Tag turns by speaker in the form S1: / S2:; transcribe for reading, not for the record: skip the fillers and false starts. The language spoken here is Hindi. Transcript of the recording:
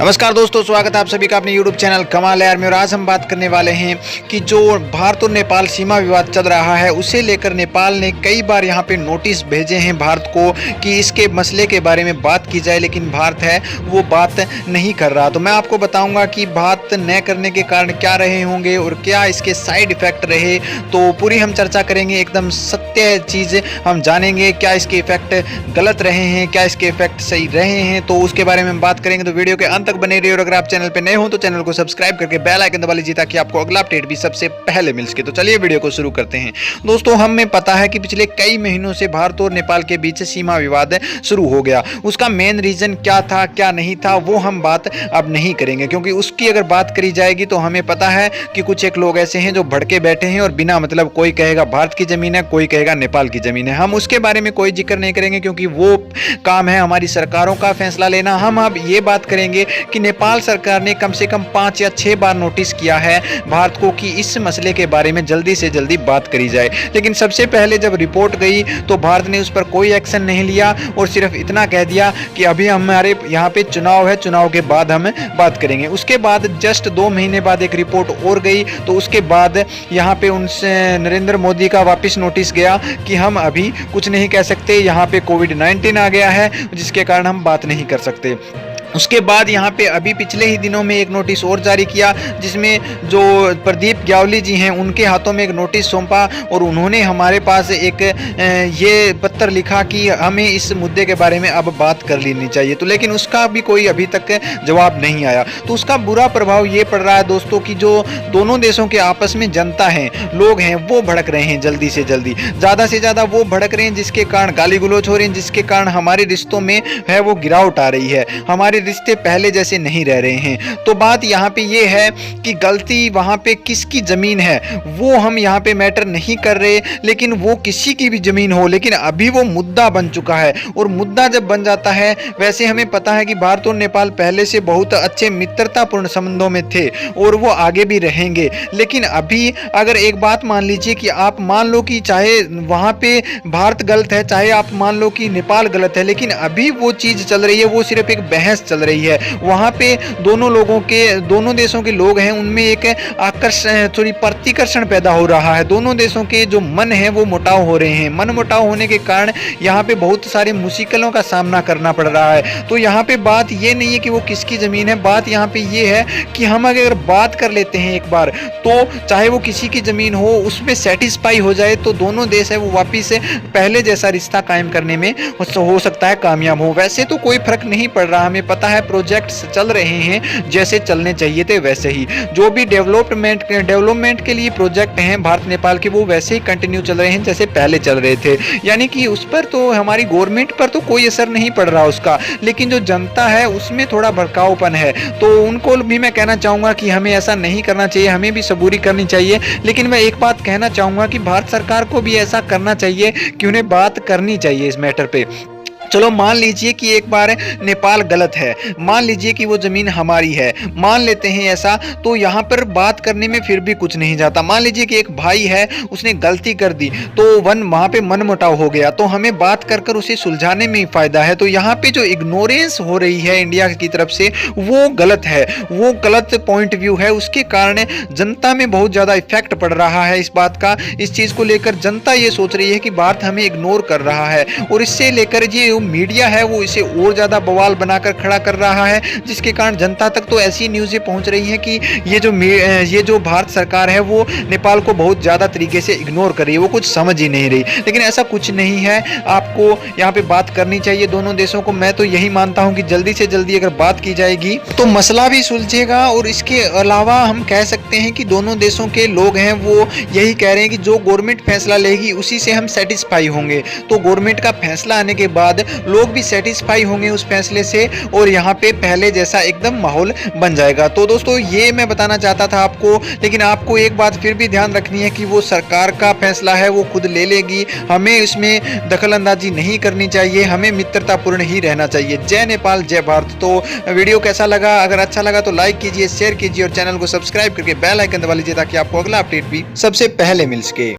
S1: नमस्कार दोस्तों, स्वागत है आप सभी का अपने YouTube चैनल कमाल यार में। और आज हम बात करने वाले हैं कि जो भारत और नेपाल सीमा विवाद चल रहा है उसे लेकर नेपाल ने कई बार यहाँ पे नोटिस भेजे हैं भारत को कि इसके मसले के बारे में बात की जाए, लेकिन भारत है वो बात नहीं कर रहा। तो मैं आपको बताऊंगा कि बात न करने के कारण क्या रहे होंगे और क्या इसके साइड इफेक्ट रहे, तो पूरी हम चर्चा करेंगे। एकदम सत्य चीज़ हम जानेंगे, क्या इसके इफेक्ट गलत रहे हैं, क्या इसके इफेक्ट सही रहे हैं, तो उसके बारे में हम बात करेंगे। तो वीडियो के अंत तक बने रहिए और अगर आप चैनल पे नए हो तो चैनल को सब्सक्राइब करके बेल आइकन दबा लीजिए ताकि आपको अगला अपडेट भी सबसे पहले मिल सके। तो चलिए वीडियो को शुरू करते हैं। दोस्तों, हमें पता है कि पिछले कई महीनों से भारत और नेपाल के बीच सीमा विवाद शुरू हो गया। उसका मेन रीजन क्या था क्या नहीं था वो हम बात अब नहीं करेंगे, क्योंकि उसकी अगर बात करी जाएगी तो हमें पता है कि कुछ एक लोग ऐसे हैं जो भड़के बैठे हैं और बिना मतलब कोई कहेगा भारत की जमीन है, कोई कहेगा नेपाल की जमीन है। हम उसके बारे में कोई जिक्र नहीं करेंगे क्योंकि वो काम है हमारी सरकारों का फैसला लेना। हम अब ये बात करेंगे कि नेपाल सरकार ने कम से कम 5 या 6 बार नोटिस किया है भारत को कि इस मसले के बारे में जल्दी से जल्दी बात करी जाए, लेकिन सबसे पहले जब रिपोर्ट गई तो भारत ने उस पर कोई एक्शन नहीं लिया और सिर्फ इतना कह दिया कि अभी हमारे यहाँ पे चुनाव है, चुनाव के बाद हम बात करेंगे। उसके बाद जस्ट 2 महीने बाद एक रिपोर्ट और गई, तो उसके बाद यहाँ पे उनसे नरेंद्र मोदी का वापस नोटिस गया कि हम अभी कुछ नहीं कह सकते, यहाँ पे कोविड-19 आ गया है जिसके कारण हम बात नहीं कर सकते। उसके बाद यहाँ पे अभी पिछले ही दिनों में एक नोटिस और जारी किया जिसमें जो प्रदीप ग्यावली जी हैं उनके हाथों में एक नोटिस सौंपा और उन्होंने हमारे पास एक ये पत्र लिखा कि हमें इस मुद्दे के बारे में अब बात कर लेनी चाहिए। तो लेकिन उसका भी कोई अभी तक जवाब नहीं आया। तो उसका बुरा प्रभाव ये पड़ रहा है दोस्तों कि जो दोनों देशों के आपस में जनता है, लोग हैं, वो भड़क रहे हैं जल्दी से जल्दी, ज़्यादा से ज़्यादा वो भड़क रहे हैं जिसके कारण गाली गलौज हो रही है, जिसके कारण हमारे रिश्तों में है वो गिरावट आ रही है, हमारे रिश्ते पहले जैसे नहीं रह रहे हैं। तो बात यहाँ पे ये है कि गलती वहाँ पे किसकी ज़मीन है वो हम यहाँ पे मैटर नहीं कर रहे, लेकिन वो किसी की भी ज़मीन हो, लेकिन अभी वो मुद्दा बन चुका है। और मुद्दा जब बन जाता है, वैसे हमें पता है कि भारत और नेपाल पहले से बहुत अच्छे मित्रतापूर्ण संबंधों में थे और वो आगे भी रहेंगे। लेकिन अभी अगर एक बात मान लीजिए कि आप मान लो कि चाहे वहाँ पे भारत गलत है, चाहे आप मान लो कि नेपाल गलत है, लेकिन अभी वो चीज़ चल रही है, वो सिर्फ एक बहस चल रही है। वहां पे दोनों देशों के लोग हैं, उनमें एक आकर्षण थोड़ी प्रतिकर्षण पैदा हो रहा है। दोनों देशों के जो मन है वो मुटाव हो रहे हैं। मन मुटाव होने के कारण यहाँ पे बहुत सारे मुश्किलों का सामना करना पड़ रहा है। तो यहाँ पे बात ये नहीं है कि वो किसकी जमीन है, बात यहाँ पे ये है कि हम अगर बात कर लेते हैं एक बार, तो चाहे वो किसी की जमीन हो उसमें सेटिस्फाई हो जाए तो दोनों देश है वो वापिस पहले जैसा रिश्ता कायम करने में हो सकता है कामयाब हो। वैसे तो कोई फर्क नहीं पड़ रहा, हमें पता है प्रोजेक्ट्स चल रहे हैं जैसे चलने चाहिए थे वैसे ही, जो भी डेवलपमेंट के लिए प्रोजेक्ट हैं भारत नेपाल के वो वैसे ही कंटिन्यू चल रहे हैं जैसे पहले चल रहे थे। यानी कि उस पर तो हमारी गवर्नमेंट पर तो कोई असर नहीं पड़ रहा उसका, लेकिन जो जनता है उसमें थोड़ा भड़काऊपन है। तो उनको भी मैं कहना चाहूँगा कि हमें ऐसा नहीं करना चाहिए, हमें भी सबूरी करनी चाहिए। लेकिन मैं एक बात कहना चाहूँगा कि भारत सरकार को भी ऐसा करना चाहिए कि उन्हें बात करनी चाहिए इस मैटर पे। चलो मान लीजिए कि एक बार नेपाल गलत है, मान लीजिए कि वो ज़मीन हमारी है, मान लेते हैं ऐसा, तो यहाँ पर बात करने में फिर भी कुछ नहीं जाता। मान लीजिए कि एक भाई है, उसने गलती कर दी तो वहाँ पे मनमुटाव हो गया, तो हमें बात कर कर उसे सुलझाने में ही फ़ायदा है। तो यहाँ पे जो इग्नोरेंस हो रही है इंडिया की तरफ से वो गलत है, वो गलत पॉइंट व्यू है। उसके कारण जनता में बहुत ज़्यादा इफेक्ट पड़ रहा है इस बात का। इस चीज़ को लेकर जनता ये सोच रही है कि भारत हमें इग्नोर कर रहा है, और इससे लेकर ये मीडिया है वो इसे और ज़्यादा बवाल बनाकर खड़ा कर रहा है, जिसके कारण जनता तक तो ऐसी न्यूज़ें पहुंच रही हैं कि ये जो भारत सरकार है वो नेपाल को बहुत ज़्यादा तरीके से इग्नोर कर रही है, वो कुछ समझ ही नहीं रही। लेकिन ऐसा कुछ नहीं है, आपको यहाँ पे बात करनी चाहिए दोनों देशों को। मैं तो यही मानता हूँ कि जल्दी से जल्दी अगर बात की जाएगी तो मसला भी सुलझेगा। और इसके अलावा हम कह सकते हैं कि दोनों देशों के लोग हैं वो यही कह रहे हैं कि जो गवर्नमेंट फैसला लेगी उसी से हम सेटिस्फाई होंगे। तो गवर्नमेंट का फैसला आने के बाद लोग भी सेटिस्फाई होंगे उस फैसले से और यहाँ पे पहले जैसा एकदम माहौल बन जाएगा। तो दोस्तों ये मैं बताना चाहता था आपको, लेकिन आपको एक बात फिर भी ध्यान रखनी है कि वो सरकार का फैसला है वो खुद ले लेगी, हमें इसमें दखल अंदाजी नहीं करनी चाहिए, हमें मित्रतापूर्ण ही रहना चाहिए। जय नेपाल जय भारत। तो वीडियो कैसा लगा? अगर अच्छा लगा तो लाइक कीजिए, शेयर कीजिए और चैनल को सब्सक्राइब करके बेल आइकन दबा लीजिए ताकि आपको अगला अपडेट भी सबसे पहले मिल सके।